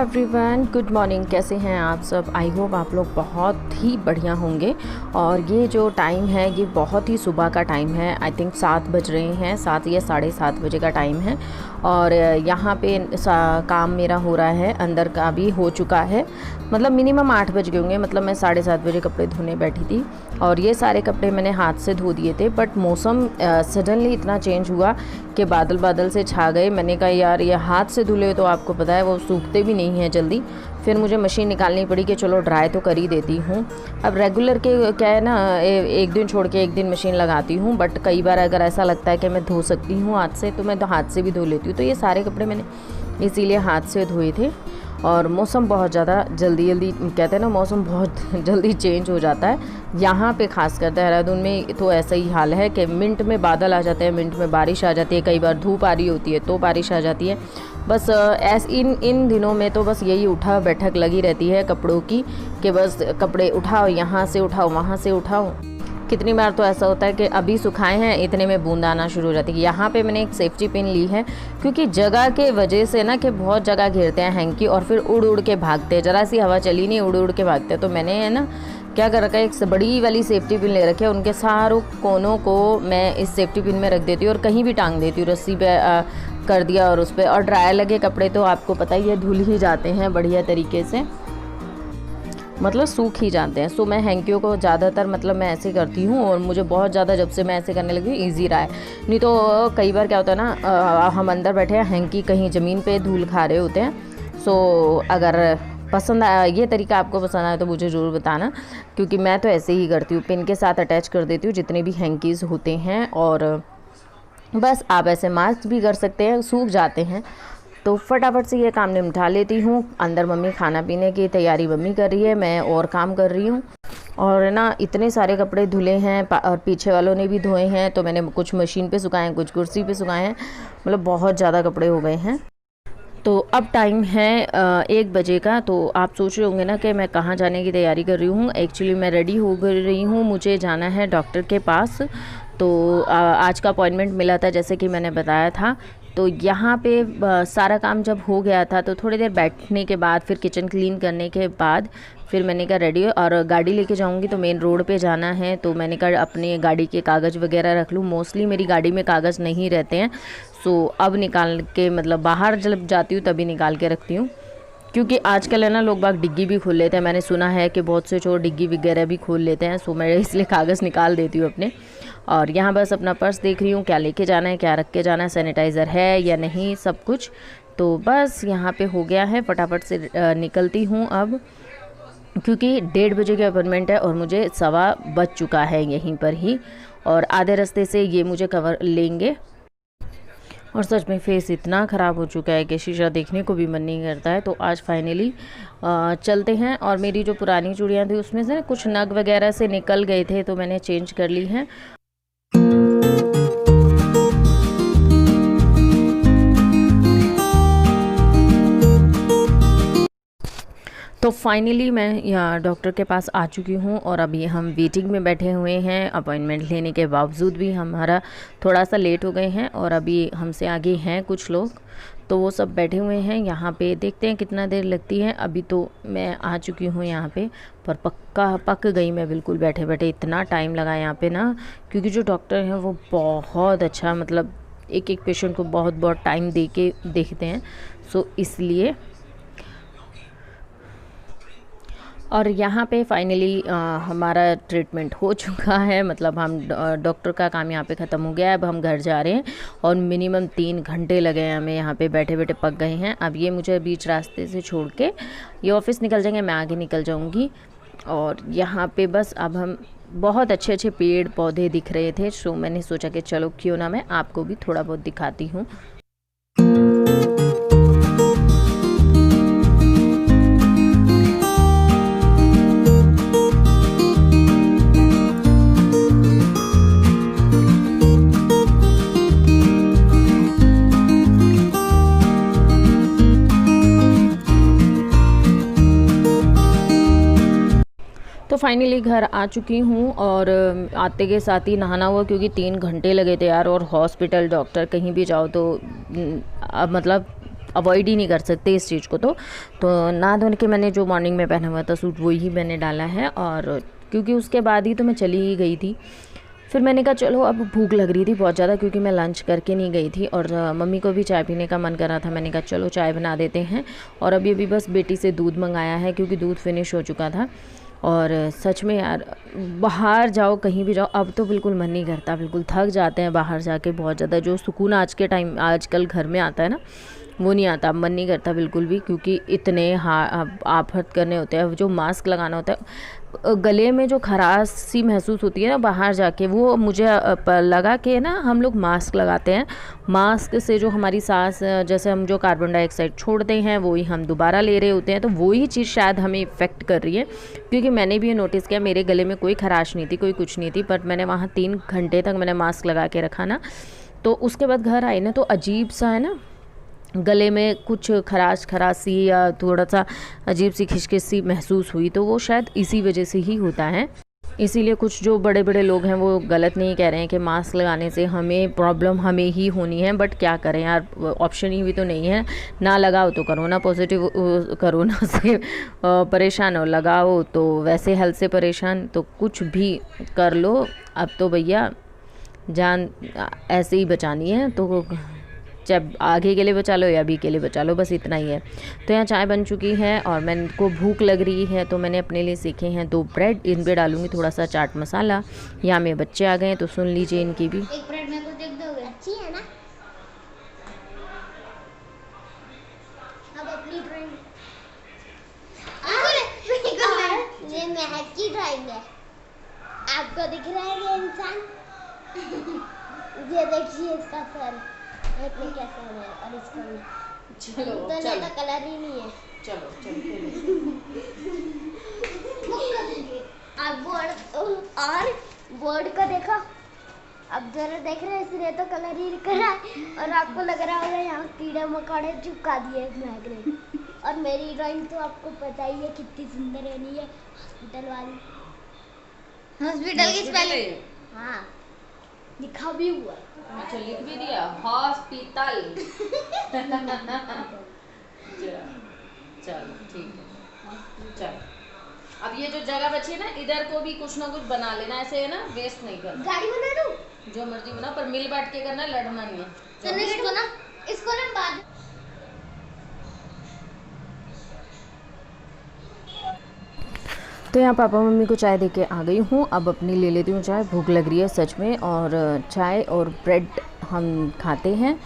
Everyone, good morning. कैसे हैं आप सब? आई होप आप लोग बहुत ही बढ़िया होंगे। और ये जो टाइम है ये बहुत ही सुबह का टाइम है। आई थिंक 7 बज रहे हैं, 7 या 7:30 बजे का टाइम है। और यहाँ पे काम मेरा हो रहा है, अंदर का भी हो चुका है। मतलब मिनिमम 8 बज गए होंगे। मतलब मैं 7:30 बजे कपड़े धोने बैठी थी और ये सारे कपड़े मैंने हाथ से धो दिए थे। बट मौसम सडनली इतना चेंज हुआ कि बादल बादल से छा गए। मैंने कहा यार ये हाथ से धुले तो आपको पता है वो सूखते भी नहीं हैं जल्दी। फिर मुझे मशीन निकालनी पड़ी कि चलो ड्राई तो कर ही देती हूँ। अब रेगुलर के क्या है ना, एक दिन छोड़ के एक दिन मशीन लगाती हूँ। बट कई बार अगर ऐसा लगता है कि मैं धो सकती हूँ हाथ से तो मैं तो हाथ से भी धो लेती हूँ। तो ये सारे कपड़े मैंने इसीलिए हाथ से धोए थे। और मौसम बहुत ज़्यादा जल्दी कहते हैं ना, मौसम बहुत जल्दी चेंज हो जाता है। यहाँ पे खासकर देहरादून में तो ऐसा ही हाल है कि मिनट में बादल आ जाते हैं, मिनट में बारिश आ जाती है, कई बार धूप आ रही होती है तो बारिश आ जाती है। बस इन दिनों में तो बस यही उठा बैठक लगी रहती है कपड़ों की कि बस कपड़े उठाओ, यहाँ से उठाओ, वहाँ से उठाओ। कितनी बार तो ऐसा होता है कि अभी सुखाए हैं इतने में बूंद आना शुरू हो जाती है। यहाँ पे मैंने एक सेफ्टी पिन ली है क्योंकि जगह के वजह से ना कि बहुत जगह घेरते हैं हैंकी और फिर उड़ उड़ के भागते हैं। ज़रा सी हवा चली नहीं उड़ उड़ के भागते हैं। तो मैंने है ना क्या कर रखा है, एक बड़ी वाली सेफ्टी पिन ले रखी है। उनके सारों कोनों को मैं इस सेफ्टी पिन में रख देती हूँ और कहीं भी टांग देती हूँ, रस्सी पे कर दिया और उस पर। और ड्रायर लगे कपड़े तो आपको पता ही है धुल ही जाते हैं बढ़िया तरीके से, मतलब सूख ही जाते हैं। सो मैं हैंकियों को ज़्यादातर मतलब मैं ऐसे करती हूँ और मुझे बहुत ज़्यादा जब से मैं ऐसे करने लगी ईजी रहा है। नहीं तो कई बार क्या होता है ना, हम अंदर बैठे हैं, हैंकी कहीं ज़मीन पे धूल खा रहे होते हैं। सो अगर पसंद आया ये तरीका, आपको पसंद आया तो मुझे ज़रूर बताना, क्योंकि मैं तो ऐसे ही करती हूँ, पिन के साथ अटैच कर देती हूँ जितने भी हैंकीज़ होते हैं। और बस आप ऐसे मास्क भी कर सकते हैं, सूख जाते हैं। तो फटाफट से ये काम निपटा लेती हूँ। अंदर मम्मी खाना पीने की तैयारी मम्मी कर रही है, मैं और काम कर रही हूँ। और ना इतने सारे कपड़े धुले हैं और पीछे वालों ने भी धोए हैं। तो मैंने कुछ मशीन पे सुखाए हैं, कुछ कुर्सी पे सुखाए हैं। मतलब बहुत ज़्यादा कपड़े हो गए हैं। तो अब टाइम है 1 बजे का। तो आप सोच रहे होंगे ना कि मैं कहाँ जाने की तैयारी कर रही हूँ। एक्चुअली मैं रेडी हो रही हूँ, मुझे जाना है डॉक्टर के पास। तो आज का अपॉइंटमेंट मिला था जैसे कि मैंने बताया था। तो यहाँ पे सारा काम जब हो गया था तो थोड़ी देर बैठने के बाद फिर किचन क्लीन करने के बाद फिर मैंने कहा रेडी, और गाड़ी लेके जाऊँगी तो मेन रोड पे जाना है। तो मैंने कहा अपनी गाड़ी के कागज़ वगैरह रख लूँ। मोस्टली मेरी गाड़ी में कागज़ नहीं रहते हैं। सो अब निकाल के, मतलब बाहर जब जाती हूँ तभी निकाल के रखती हूँ, क्योंकि आजकल है ना लोग बाग डिग्गी भी खोल लेते हैं। मैंने सुना है कि बहुत से चोर डिग्गी वगैरह भी खोल लेते हैं। सो मैं इसलिए कागज़ निकाल देती हूँ अपने। और यहाँ बस अपना पर्स देख रही हूँ, क्या लेके जाना है, क्या रख के जाना है, सैनिटाइज़र है या नहीं, सब कुछ। तो बस यहाँ पे हो गया है, फटाफट से निकलती हूँ अब, क्योंकि 1:30 बजे की अपॉइंटमेंट है और मुझे 1:15 बज चुका है यहीं पर ही। और आधे रास्ते से ये मुझे कवर लेंगे। और सच में फेस इतना ख़राब हो चुका है कि शीशा देखने को भी मन नहीं करता है। तो आज फाइनली चलते हैं। और मेरी जो पुरानी चूड़ियाँ थी उसमें से कुछ नग वगैरह से निकल गए थे तो मैंने चेंज कर ली हैं। तो फाइनली मैं यहाँ डॉक्टर के पास आ चुकी हूँ और अभी हम वेटिंग में बैठे हुए हैं। अपॉइंटमेंट लेने के बावजूद भी हमारा थोड़ा सा लेट हो गए हैं और अभी हमसे आगे हैं कुछ लोग, तो वो सब बैठे हुए हैं यहाँ पे। देखते हैं कितना देर लगती है। अभी तो मैं आ चुकी हूँ यहाँ पे, पर पक गई मैं बिल्कुल बैठे बैठे। इतना टाइम लगा यहाँ पे ना, क्योंकि जो डॉक्टर हैं वो बहुत अच्छा, मतलब एक एक पेशेंट को बहुत बहुत टाइम दे के देखते हैं। सो इसलिए। और यहाँ पे फाइनली हमारा ट्रीटमेंट हो चुका है। मतलब हम डॉक्टर का काम यहाँ पे ख़त्म हो गया है। अब हम घर जा रहे हैं और मिनिमम 3 घंटे लगे हैं हमें यहाँ पे, बैठे बैठे पक गए हैं। अब ये मुझे बीच रास्ते से छोड़ के ये ऑफिस निकल जाएंगे, मैं आगे निकल जाऊँगी। और यहाँ पे बस अब हम, बहुत अच्छे अच्छे पेड़ पौधे दिख रहे थे। सो मैंने सोचा कि चलो क्यों ना मैं आपको भी थोड़ा बहुत दिखाती हूँ। तो फाइनली घर आ चुकी हूँ और आते के साथ ही नहाना हुआ, क्योंकि 3 घंटे लगे थे यार। और हॉस्पिटल, डॉक्टर, कहीं भी जाओ तो अब मतलब अवॉइड ही नहीं कर सकते इस चीज़ को। तो नहा धो के मैंने जो मॉर्निंग में पहना हुआ था सूट वही मैंने डाला है, और क्योंकि उसके बाद ही तो मैं चली ही गई थी। फिर मैंने कहा चलो, अब भूख लग रही थी बहुत ज़्यादा क्योंकि मैं लंच करके नहीं गई थी, और मम्मी को भी चाय पीने का मन कर रहा था। मैंने कहा चलो चाय बना देते हैं। और अभी बस बेटी से दूध मंगाया है क्योंकि दूध फिनिश हो चुका था। और सच में यार, बाहर जाओ कहीं भी जाओ, अब तो बिल्कुल मन नहीं करता, बिल्कुल थक जाते हैं बाहर जाके बहुत ज़्यादा। जो सुकून आज के टाइम आजकल घर में आता है ना, वो नहीं आता, मन नहीं करता बिल्कुल भी, क्योंकि इतने आफत करने होते हैं। जो मास्क लगाना होता है, गले में जो खराश सी महसूस होती है ना बाहर जाके, वो मुझे लगा कि ना हम लोग मास्क लगाते हैं, मास्क से जो हमारी सांस, जैसे हम जो कार्बन डाइऑक्साइड छोड़ते हैं वही हम दोबारा ले रहे होते हैं, तो वही चीज़ शायद हमें इफ़ेक्ट कर रही है। क्योंकि मैंने भी ये नोटिस किया, मेरे गले में कोई खराश नहीं थी, कोई कुछ नहीं थी, बट मैंने वहाँ 3 घंटे तक मैंने मास्क लगा के रखा ना, तो उसके बाद घर आई ना तो अजीब सा है ना, गले में कुछ खराश सी या थोड़ा सा अजीब सी खिचखिच सी महसूस हुई। तो वो शायद इसी वजह से ही होता है। इसीलिए कुछ जो बड़े बड़े लोग हैं वो गलत नहीं कह रहे हैं कि मास्क लगाने से हमें प्रॉब्लम हमें ही होनी है, बट क्या करें यार, ऑप्शन ही भी तो नहीं है ना। लगाओ तो कोरोना पॉजिटिव, कोरोना से परेशान हो, लगाओ तो वैसे हेल्थ से परेशान, तो कुछ भी कर लो। अब तो भैया जान ऐसे ही बचानी है, तो जब आगे के लिए बचा लो या अभी के लिए बचा लो, बस इतना ही है। तो यहाँ चाय बन चुकी है और मैंने को भूख लग रही है, तो मैंने अपने लिए सीखे हैं 2 ब्रेड, इन पे डालूंगी थोड़ा सा चाट मसाला। यहाँ मेरे बच्चे आ गए हैं तो सुन लीजिए इनकी भी। एक ब्रेड में कुछ देख दोगे? अच्छी है ना? अब अपनी ड्राइंग, ये महक की ड्राइंग है। आपको दिख रहा है ये इंसान? ये देखिए इसका सर इतने कैसे है, और इसका चलो तो चलो कलर ही नहीं है। चलो अब बोर्ड को देखो, अब जरा देख रहे हैं, इसलिए तो कलर ही कर रहा है, और आपको लग रहा होगा यहाँ कीड़े मकोड़े चिपका दिए महक रहे। और मेरी ड्राइंग तो आपको पता ही है कितनी सुंदर बनी है, हॉस्पिटल वाली। हॉस्पिटल की स्पेलिंग हाँ लिखा भी हुआ है। अच्छा, लिख भी दिया हॉस्पिटल। चलो ठीक है, चलो अब ये जो जगह बची है ना, इधर को भी कुछ ना कुछ बना लेना, ऐसे है ना, वेस्ट नहीं करना। गाड़ी बना दूं? जो मर्जी बना, पर मिल बांट के करना, लड़ना नहीं है। चलो इसको ना बाद। तो यहाँ पापा मम्मी को चाय देके आ गई हूँ, अब अपनी ले लेती हूँ चाय, भूख लग रही है सच में। और चाय और ब्रेड हम खाते हैं,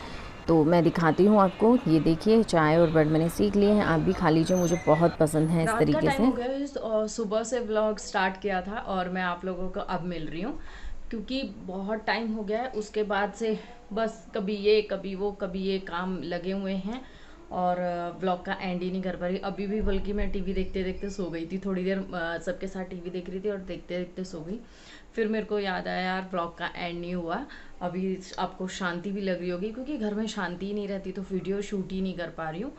तो मैं दिखाती हूँ आपको। ये देखिए चाय और ब्रेड मैंने सीख लिए हैं, आप भी खा लीजिए, मुझे बहुत पसंद है इस तरीके से। हो गया, सुबह से व्लॉग स्टार्ट किया था और मैं आप लोगों को अब मिल रही हूँ, क्योंकि बहुत टाइम हो गया है। उसके बाद से बस कभी ये कभी वो कभी ये काम लगे हुए हैं, और ब्लॉग का एंड ही नहीं कर पा रही। अभी भी बल्कि मैं टीवी देखते देखते सो गई थी, थोड़ी देर सबके साथ टीवी देख रही थी और देखते देखते सो गई। फिर मेरे को याद आया यार ब्लॉग का एंड नहीं हुआ। अभी आपको शांति भी लग रही होगी, क्योंकि घर में शांति ही नहीं रहती, तो वीडियो शूट ही नहीं कर पा रही हूँ।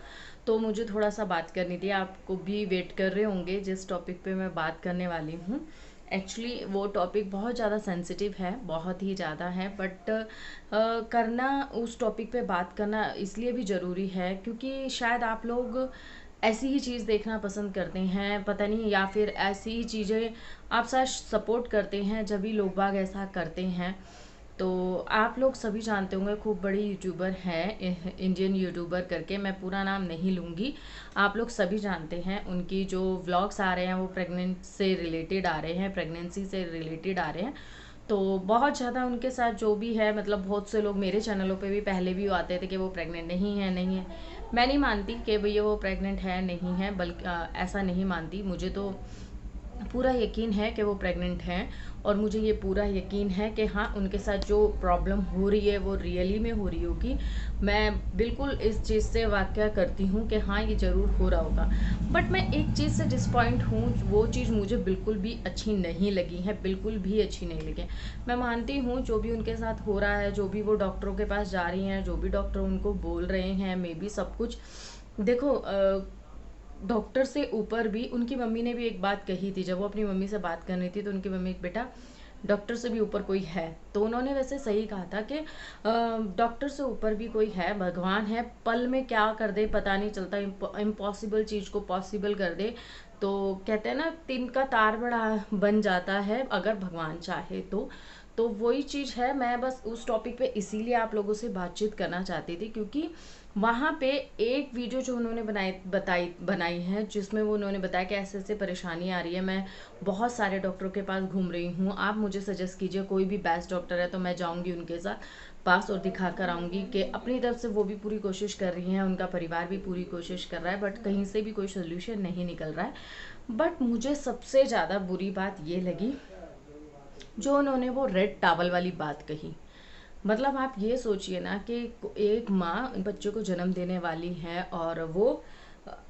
तो मुझे थोड़ा सा बात करनी थी, आपको भी वेट कर रहे होंगे जिस टॉपिक पे मैं बात करने वाली हूँ। एक्चुअली वो टॉपिक बहुत ज़्यादा सेंसिटिव है, बहुत ही ज़्यादा है, बट करना, उस टॉपिक पे बात करना इसलिए भी ज़रूरी है क्योंकि शायद आप लोग ऐसी ही चीज़ देखना पसंद करते हैं, पता नहीं, या फिर ऐसी ही चीज़ें आप शायद सपोर्ट करते हैं जब भी लोग बाग ऐसा करते हैं। तो आप लोग सभी जानते होंगे, खूब बड़ी यूट्यूबर हैं, इंडियन यूट्यूबर करके, मैं पूरा नाम नहीं लूँगी, आप लोग सभी जानते हैं। उनकी जो व्लॉग्स आ रहे हैं वो प्रेगनेंट से रिलेटेड आ रहे हैं, प्रेगनेंसी से रिलेटेड आ रहे हैं। तो बहुत ज़्यादा उनके साथ जो भी है, मतलब बहुत से लोग मेरे चैनलों पे भी पहले भी आते थे कि वो प्रेग्नेंट नहीं है। मैं नहीं मानती कि भैया वो प्रेग्नेंट है नहीं है, बल्कि ऐसा नहीं मानती। मुझे तो पूरा यकीन है कि वो प्रेग्नेंट हैं, और मुझे ये पूरा यकीन है कि हाँ, उनके साथ जो प्रॉब्लम हो रही है वो रियली में हो रही होगी। मैं बिल्कुल इस चीज़ से वाक़या करती हूँ कि हाँ, ये ज़रूर हो रहा होगा। बट मैं एक चीज़ से डिसपॉइंट हूँ, वो चीज़ मुझे बिल्कुल भी अच्छी नहीं लगी है, बिल्कुल भी अच्छी नहीं लगी। मैं मानती हूँ जो भी उनके साथ हो रहा है, जो भी वो डॉक्टरों के पास जा रही हैं, जो भी डॉक्टर उनको बोल रहे हैं, मे बी सब कुछ, देखो डॉक्टर से ऊपर भी उनकी मम्मी ने भी एक बात कही थी, जब वो अपनी मम्मी से बात कर रही थी तो उनकी मम्मी, बेटा डॉक्टर से भी ऊपर कोई है। तो उन्होंने वैसे सही कहा था कि डॉक्टर से ऊपर भी कोई है, भगवान है, पल में क्या कर दे पता नहीं चलता, इम्पॉसिबल चीज़ को पॉसिबल कर दे। तो कहते हैं ना, दिन का तार बड़ा बन जाता है अगर भगवान चाहे तो वही चीज़ है। मैं बस उस टॉपिक पे इसीलिए आप लोगों से बातचीत करना चाहती थी, क्योंकि वहाँ पे एक वीडियो जो उन्होंने बनाई है, जिसमें वो उन्होंने बताया कि ऐसे ऐसे परेशानी आ रही है, मैं बहुत सारे डॉक्टरों के पास घूम रही हूँ, आप मुझे सजेस्ट कीजिए कोई भी बेस्ट डॉक्टर है तो मैं जाऊँगी उनके साथ पास और दिखा कर आऊँगी। कि अपनी तरफ से वो भी पूरी कोशिश कर रही हैं, उनका परिवार भी पूरी कोशिश कर रहा है, बट कहीं से भी कोई सोल्यूशन नहीं निकल रहा है। बट मुझे सबसे ज़्यादा बुरी बात ये लगी जो उन्होंने वो रेड टॉवल वाली बात कही। मतलब आप ये सोचिए ना कि एक माँ बच्चे को जन्म देने वाली है, और वो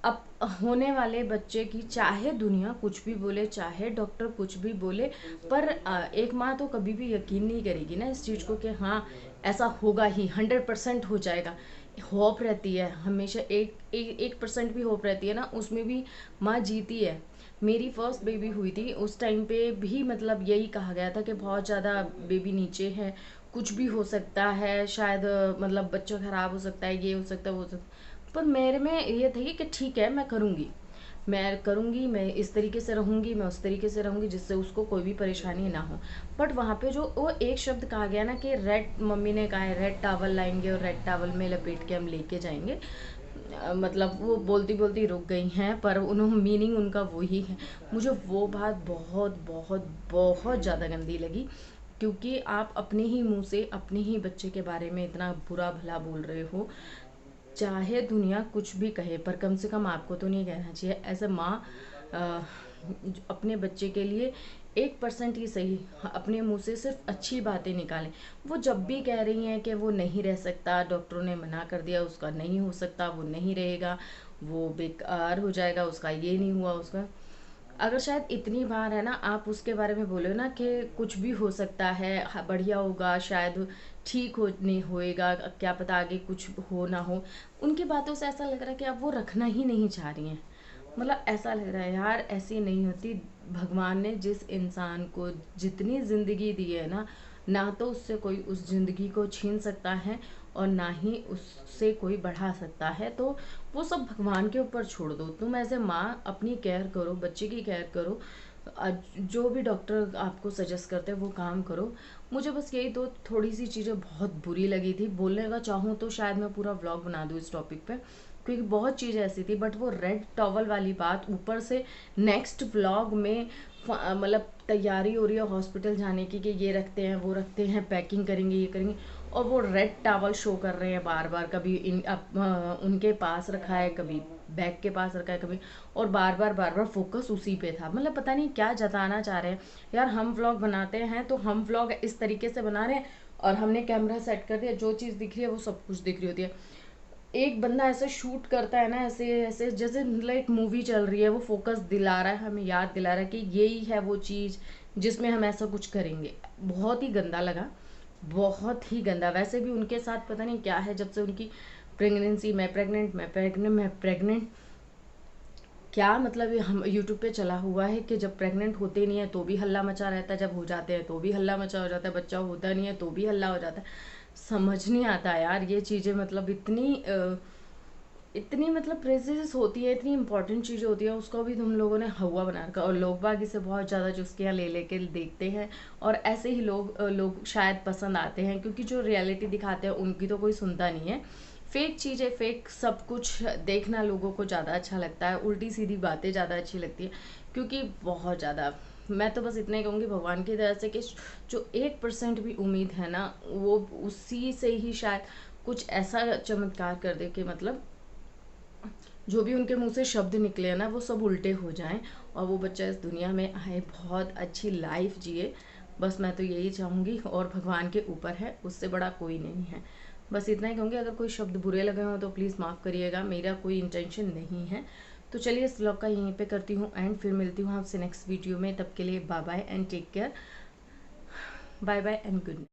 अब होने वाले बच्चे की चाहे दुनिया कुछ भी बोले, चाहे डॉक्टर कुछ भी बोले, पर एक माँ तो कभी भी यकीन नहीं करेगी ना इस चीज़ को कि हाँ ऐसा होगा ही, 100% हो जाएगा। होप रहती है हमेशा, 1% भी होप रहती है ना, उसमें भी माँ जीती है। मेरी फर्स्ट बेबी हुई थी उस टाइम पे भी मतलब यही कहा गया था कि बहुत ज़्यादा बेबी नीचे है, कुछ भी हो सकता है, शायद मतलब बच्चा खराब हो सकता है, ये हो सकता है, वो हो सकता है। पर मेरे में ये था कि ठीक है, मैं करूँगी, मैं इस तरीके से रहूँगी, मैं उस तरीके से रहूँगी जिससे उसको कोई भी परेशानी ना हो। बट वहाँ पे जो वो एक शब्द कहा गया ना कि रेड, मम्मी ने कहा है रेड टॉवल लाएंगे और रेड टॉवल में लपेट के हम लेके जाएंगे, मतलब वो बोलती बोलती रुक गई हैं, पर उन्होंने मीनिंग उनका वही है। मुझे वो बात बहुत बहुत बहुत ज़्यादा गंदी लगी, क्योंकि आप अपने ही मुंह से अपने ही बच्चे के बारे में इतना बुरा भला बोल रहे हो। चाहे दुनिया कुछ भी कहे, पर कम से कम आपको तो नहीं कहना चाहिए एज अ माँ अपने बच्चे के लिए 1% ही सही अपने मुंह से सिर्फ अच्छी बातें निकालें। वो जब भी कह रही हैं कि वो नहीं रह सकता, डॉक्टरों ने मना कर दिया, उसका नहीं हो सकता, वो नहीं रहेगा, वो बेकार हो जाएगा, उसका ये नहीं हुआ, उसका, अगर शायद इतनी बार है ना आप उसके बारे में बोले ना कि कुछ भी हो सकता है, बढ़िया होगा, शायद ठीक हो नहीं होएगा, क्या पता आगे कुछ हो ना हो, उनकी बातों से ऐसा लग रहा है कि अब वो रखना ही नहीं चाह रही हैं। मतलब ऐसा लग रहा है यार, ऐसी नहीं होती। भगवान ने जिस इंसान को जितनी ज़िंदगी दी है ना तो उससे कोई उस ज़िंदगी को छीन सकता है और ना ही उससे कोई बढ़ा सकता है। तो वो सब भगवान के ऊपर छोड़ दो। तुम ऐसे माँ अपनी केयर करो, बच्चे की केयर करो, जो भी डॉक्टर आपको सजेस्ट करते हैं वो काम करो। मुझे बस यही तो थोड़ी सी चीज़ें बहुत बुरी लगी थी। बोलने का चाहूँ तो शायद मैं पूरा व्लॉग बना दूँ इस टॉपिक पे, क्योंकि बहुत चीज़ें ऐसी थी। बट वो रेड टॉवल वाली बात ऊपर से नेक्स्ट व्लॉग में मतलब तैयारी हो रही है हॉस्पिटल जाने की कि ये रखते हैं वो रखते हैं, पैकिंग करेंगे, ये करेंगे, और वो रेड टॉवल शो कर रहे हैं बार बार, कभी उनके पास रखा है, कभी बैग के पास रखा है, कभी, और बार बार फोकस उसी पे था। मतलब पता नहीं क्या जताना चाह रहे हैं यार। हम व्लॉग बनाते हैं तो हम व्लॉग इस तरीके से बना रहे हैं, और हमने कैमरा सेट कर दिया, जो चीज़ दिख रही है वो सब कुछ दिख रही होती है। एक बंदा ऐसे शूट करता है ना, ऐसे ऐसे जैसे मतलब एक मूवी चल रही है, वो फोकस दिला रहा है, हमें याद दिला रहा है कि यही है वो चीज़ जिसमें हम ऐसा कुछ करेंगे। बहुत ही गंदा लगा, बहुत ही गंदा। वैसे भी उनके साथ पता नहीं क्या है, जब से उनकी प्रेगनेंसी, मैं प्रेग्नेंट, क्या मतलब ये हम यूट्यूब पे चला हुआ है कि जब प्रेग्नेंट होते नहीं है तो भी हल्ला मचा रहता है, जब हो जाते हैं तो भी हल्ला मचा हो जाता है, बच्चा होता नहीं है तो भी हल्ला हो जाता है। समझ नहीं आता यार ये चीज़ें, मतलब इतनी मतलब प्रेजेंस होती है, इतनी इंपॉर्टेंट चीज़ें होती है, उसको भी तुम लोगों ने हवा बना रखा। और लोग बाग इसे बहुत ज़्यादा चुस्कियाँ ले लेके देखते हैं, और ऐसे ही लोग शायद पसंद आते हैं, क्योंकि जो रियलिटी दिखाते हैं उनकी तो कोई सुनता नहीं है। फेक चीज़ें, फेक सब कुछ देखना लोगों को ज़्यादा अच्छा लगता है, उल्टी सीधी बातें ज़्यादा अच्छी लगती है, क्योंकि बहुत ज़्यादा। मैं तो बस इतना ही कहूँगी भगवान की तरह से कि जो 1% भी उम्मीद है ना, वो उसी से ही शायद कुछ ऐसा चमत्कार कर दे कि मतलब जो भी उनके मुंह से शब्द निकले ना वो सब उल्टे हो जाएं, और वो बच्चा इस दुनिया में आए, बहुत अच्छी लाइफ जिए। बस मैं तो यही चाहूँगी, और भगवान के ऊपर है, उससे बड़ा कोई नहीं है। बस इतना ही कहूँगी। अगर कोई शब्द बुरे लगे हों तो प्लीज़ माफ़ करिएगा, मेरा कोई इंटेंशन नहीं है। तो चलिए इस व्लॉग का यहीं पे करती हूँ एंड, फिर मिलती हूँ आपसे नेक्स्ट वीडियो में। तब के लिए bye bye and take care. Bye bye and good night.